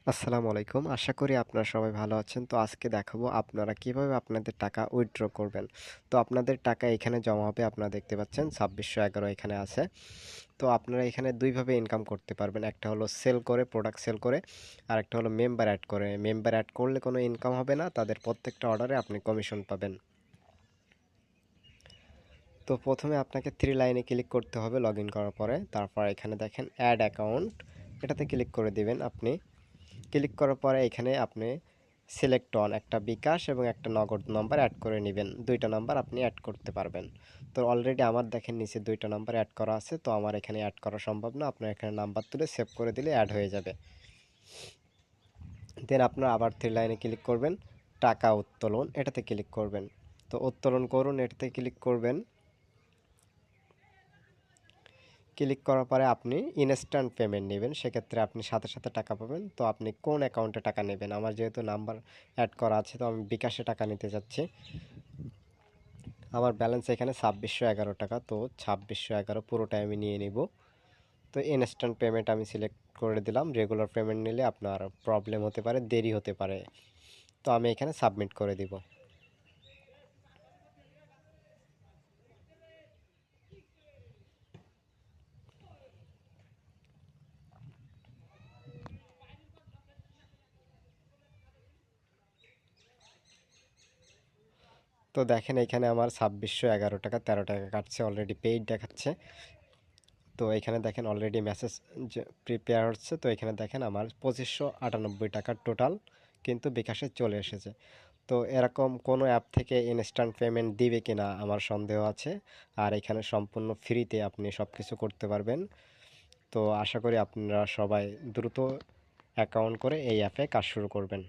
আসসালামু আলাইকুম। আশা করি আপনারা সবাই ভালো আছেন। তো আজকে দেখাবো আপনারা কিভাবে আপনাদের টাকা উইথড্র করবেন। তো আপনাদের টাকা এখানে জমা হবে, আপনারা দেখতে পাচ্ছেন ২৬১১ এখানে আছে। তো আপনারা এখানে ২ ভাবে ইনকাম করতে পারবেন। একটা হলো সেল করে, প্রোডাক্ট সেল করে, আরেকটা হলো মেম্বার এড করে। মেম্বার এড করলে কোনো ইনকাম হবে না, তাদের প্রত্যেকটা অর্ডারে আপনি কমিশন পাবেন। তো প্রথমে আপনাকে 3 লাইনে ক্লিক করতে হবে লগইন করার পরে। তারপর এখানে দেখেন অ্যাড অ্যাকাউন্ট, এটাতে ক্লিক করে দিবেন আপনি। ক্লিক করার পরে এখানে আপনি সিলেক্ট অন একটা বিকাশ এবং একটা নগদ নাম্বার অ্যাড করে নেবেন। 2টা নাম্বার আপনি অ্যাড করতে পারবেন। তো অলরেডি আমার দেখেন নিচে 2টা নাম্বার অ্যাড করা আছে, তো আমার এখানে অ্যাড করা সম্ভব না। আপনার এখানে নাম্বার তুলে সেভ করে দিলে অ্যাড হয়ে যাবে। দেন আপনার আবার 3 লাইনে ক্লিক করবেন, টাকা উত্তোলন, এটাতে ক্লিক করবেন। তো উত্তোলন করুন, এটাতে ক্লিক করবেন। ক্লিক করার পরে আপনি ইনস্ট্যান্ট পেমেন্ট নেবেন, সেক্ষেত্রে আপনি সাথে সাথে টাকা পাবেন। তো আপনি কোন অ্যাকাউন্টে টাকা নেবেন? আমার যেহেতু নাম্বার অ্যাড করা আছে, তো আমি বিকাশে টাকা নিতে যাচ্ছি। আমার ব্যালেন্স এখানে ২৬১১ টাকা, তো ২৬১১ পুরোটাই আমি নিয়ে নিব। তো ইনস্ট্যান্ট পেমেন্ট আমি সিলেক্ট করে দিলাম। রেগুলার পেমেন্ট নিলে আপনার প্রবলেম হতে পারে, দেরি হতে পারে। তো আমি এখানে সাবমিট করে দিব। তো দেখেন এখানে আমার ২৬১১ টাকা ১৩ টাকা কাটছে, অলরেডি পেইড দেখাচ্ছে। তো এখানে দেখেন অলরেডি মেসেজ প্রিপেয়ার হচ্ছে। তো এখানে দেখেন আমার ২৫৯৮ টাকার টোটাল কিন্তু বিকাশে চলে এসেছে। তো এরকম কোনো অ্যাপ থেকে ইনস্ট্যান্ট পেমেন্ট দিবে কিনা আমার সন্দেহ আছে। আর এখানে সম্পূর্ণ ফ্রিতে আপনি সব কিছু করতে পারবেন। তো আশা করি আপনারা সবাই দ্রুত অ্যাকাউন্ট করে এই অ্যাপে কাজ শুরু করবেন।